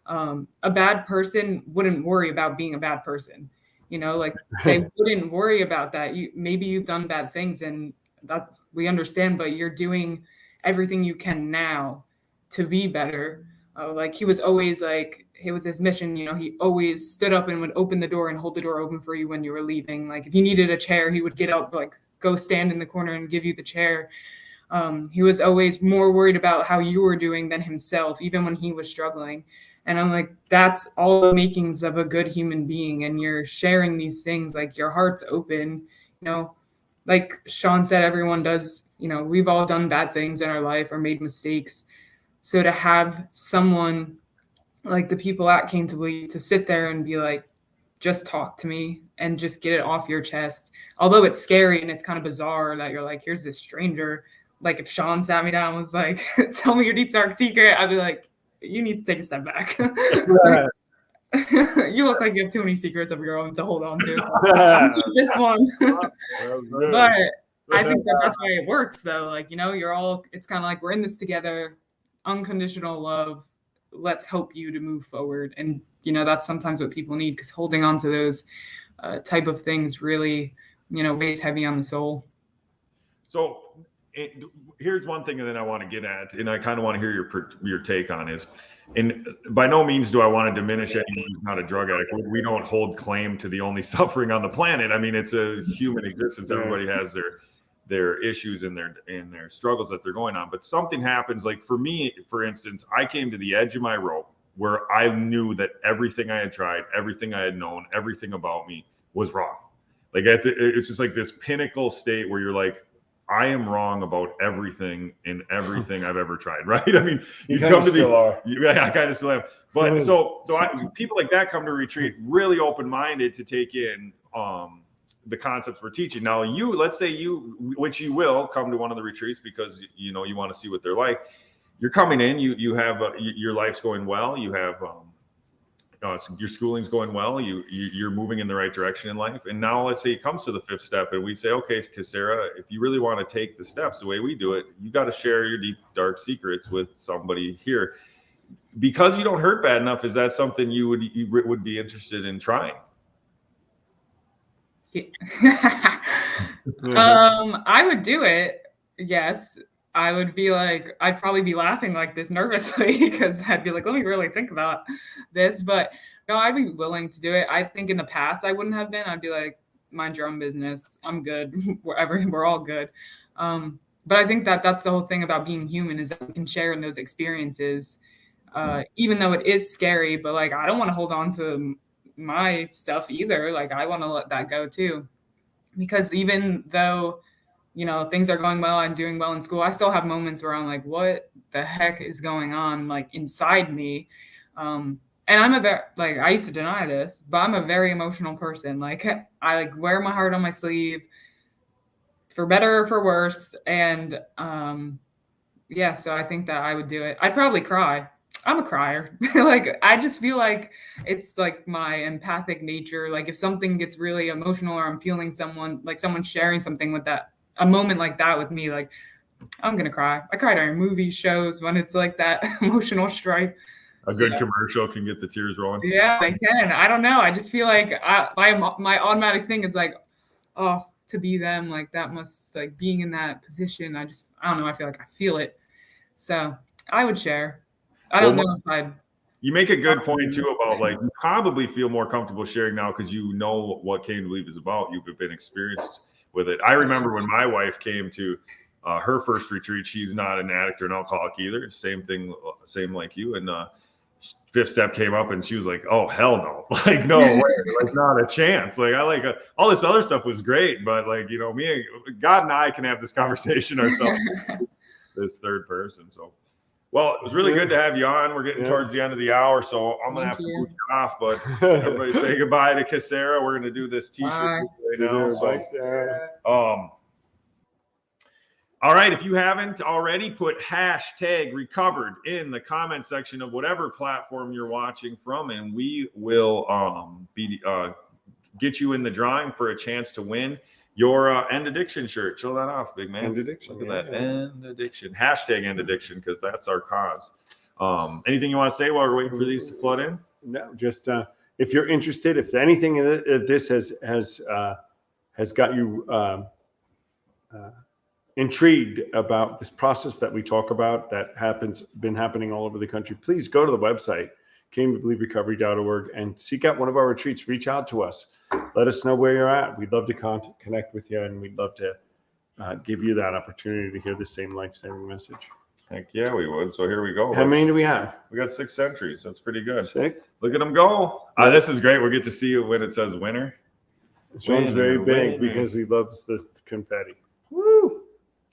A bad person wouldn't worry about being a bad person. Like they wouldn't worry about that. Maybe you've done bad things, and that we understand, but you're doing everything you can now to be better. Like he was always like, it was his mission. You know, he always stood up and would open the door and hold the door open for you when you were leaving. Like if you needed a chair, he would get up, like go stand in the corner and give you the chair. He was always more worried about how you were doing than himself, even when he was struggling. And I'm like, that's all the makings of a good human being. And you're sharing these things, like your heart's open, you know, like Sean said, everyone does, you know, we've all done bad things in our life or made mistakes. So to have someone like the people at Came to Believe to sit there and be like, just talk to me and just get it off your chest. Although it's scary and it's kind of bizarre that you're like, here's this stranger. Like if Sean sat me down and was like, tell me your deep dark secret, I'd be like, you need to take a step back. You look like you have too many secrets of your own to hold on to. So I'll keep this one. But I think that's why it works though. Like, you know, it's kind of like we're in this together, unconditional love. Let's help you to move forward. And, you know, that's sometimes what people need, because holding on to those type of things really, you know, weighs heavy on the soul. So here's one thing that I want to get at, and I kind of want to hear your take on is, and by no means do I want to diminish anyone who's not a drug addict. We don't hold claim to the only suffering on the planet. I mean, it's a human existence. Everybody has their issues and their struggles that they're going on. But something happens, like for me, for instance, I came to the edge of my rope where I knew that everything I had tried, everything I had known, everything about me was wrong. Like it's just like this pinnacle state where you're like, I am wrong about everything and everything I've ever tried, right? I mean, you come to I kind of still am. But so people like that come to retreat really open-minded to take in the concepts we're teaching. Now, let's say which you will come to one of the retreats because you know you want to see what they're like. You're coming in, you have your life's going well, you have your schooling's going well, you're moving in the right direction in life. And now let's say it comes to the fifth step and we say, okay, Sarah, if you really want to take the steps the way we do it, you got to share your deep, dark secrets with somebody here. Because you don't hurt bad enough, is that something you would be interested in trying? I would do it. Yes. I would be like, I'd probably be laughing like this nervously because I'd be like, let me really think about this. But no, I'd be willing to do it. I think in the past I wouldn't have been. I'd be like, mind your own business. I'm good. We're all good. But I think that's the whole thing about being human, is that we can share in those experiences, even though it is scary. But like, I don't want to hold on to my stuff either. Like, I want to let that go too, because even though, you know, things are going well, I'm doing well in school, I still have moments where I'm like, what the heck is going on, like inside me? And I'm I used to deny this, but I'm a very emotional person. Like I like wear my heart on my sleeve, for better or for worse. And yeah, so I think that I would do it. I'd probably cry. I'm a crier. Like, I just feel like it's like my empathic nature. Like if something gets really emotional or I'm feeling someone sharing something with a moment like that with me, like I'm going to cry. I cry during movie shows when it's like that emotional strife. A good commercial can get the tears rolling. Yeah, they can. I don't know. I just feel like my automatic thing is like, oh, to be them, like that must, like being in that position. I don't know. I feel like I feel it. So I would share. I don't know if I'd. You make a good point too about like, you probably feel more comfortable sharing now because you know what Came to Believe is about. You've been experienced with it. I remember when my wife came to her first retreat. She's not an addict or an alcoholic either. Same thing, same like you. And fifth step came up and she was like, oh, hell no. Like, no way. Like, not a chance. Like, I like all this other stuff was great. But like, you know, God and I can have this conversation ourselves, this third person. So, well, it was really good to have you on. We're getting towards the end of the hour, so I'm going to have to move you off. But everybody say goodbye to Sarah. We're going to do this T-shirt right now. So, all right, if you haven't already, put #recovered in the comment section of whatever platform you're watching from, and we will get you in the drawing for a chance to win your End Addiction shirt. Show that off, big man. End Addiction. Look at that. End Addiction. #End Addiction, because that's our cause. Anything you want to say while we're waiting for these to flood in? No, just if you're interested, if anything in this has got you intrigued about this process that we talk about that been happening all over the country, please go to the website, cametobelieverecovery.org, and seek out one of our retreats. Reach out to us. Let us know where you're at. We'd love to connect with you, and we'd love to give you that opportunity to hear the same life-saving message. Heck yeah, we would. So here we go. How many do we have? We got 6 entries. That's pretty good. 6? Look at them go. This is great. We'll get to see you when it says winner. Sean's very big winner. because he loves the confetti. Woo!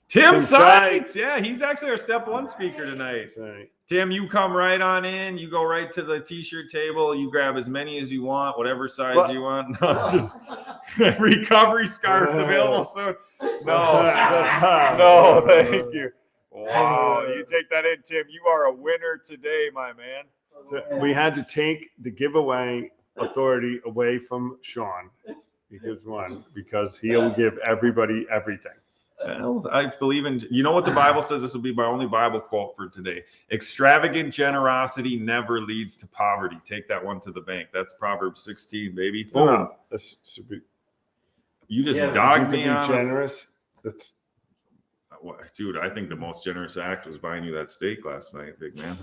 Tim Tim Sites. Sites. Yeah, he's actually our step 1 speaker tonight. Sorry. Tim, you come right on in. You go right to the t-shirt table. You grab as many as you want, whatever size What? you want. No, just recovery scarves available soon. No, thank you. Wow, you take that in, Tim. You are a winner today, my man. So we had to take the giveaway authority away from Sean. Because he'll give everybody everything. Well, I believe in, you know what the Bible says? This will be my only Bible quote for today. Extravagant generosity never leads to poverty. Take that one to the bank. That's Proverbs 16, baby. Boom. No, You just dogged you me could on. be generous. That's Dude, I think the most generous act was buying you that steak last night, big man.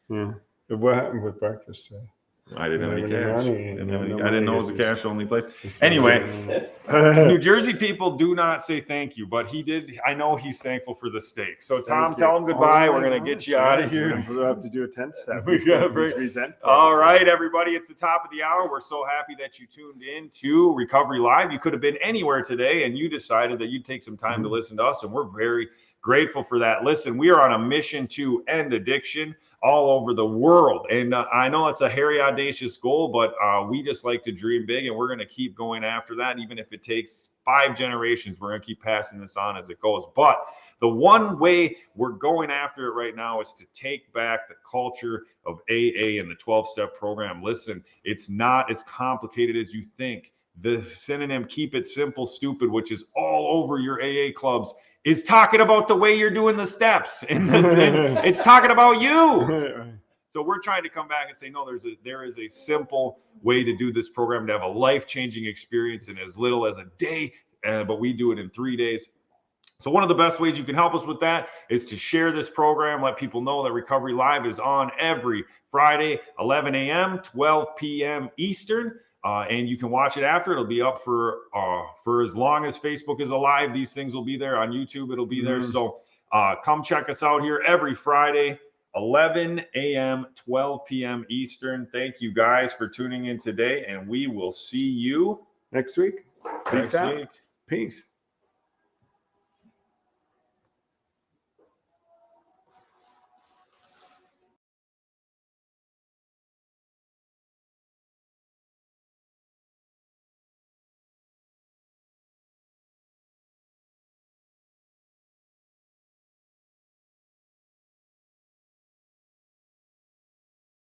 yeah. What happened with breakfast today? I didn't have any cash. I didn't know it was a cash. cash only place. Anyway, New Jersey people do not say thank you, but he did. I know he's thankful for the steak. So Tom, tell him goodbye. We're gonna get you out of here. We'll have to do a 10 step. We gotta break. All right, everybody, it's the top of the hour. We're so happy that you tuned in to Recovery Live. You could have been anywhere today, and you decided that you'd take some time to listen to us, and we're very grateful for that. Listen, we are on a mission to end addiction all over the world. And I know it's a hairy, audacious goal, but we just like to dream big, and we're going to keep going after that. Even if it takes 5 generations, we're going to keep passing this on as it goes. But the one way we're going after it right now is to take back the culture of AA and the 12-step program. Listen, it's not as complicated as you think. The synonym keep it simple, stupid, which is all over your AA clubs, is talking about the way you're doing the steps, and it's talking about you. So we're trying to come back and say, no, there is a simple way to do this program, to have a life-changing experience in as little as a day, but we do it in 3 days. So one of the best ways you can help us with that is to share this program, let people know that Recovery Live is on every Friday, 11 a.m., 12 p.m. Eastern. And you can watch it after. It'll be up for as long as Facebook is alive. These things will be there on YouTube. It'll be there. So come check us out here every Friday, 11 a.m., 12 p.m. Eastern. Thank you guys for tuning in today, and we will see you next week. Peace out. week. Peace.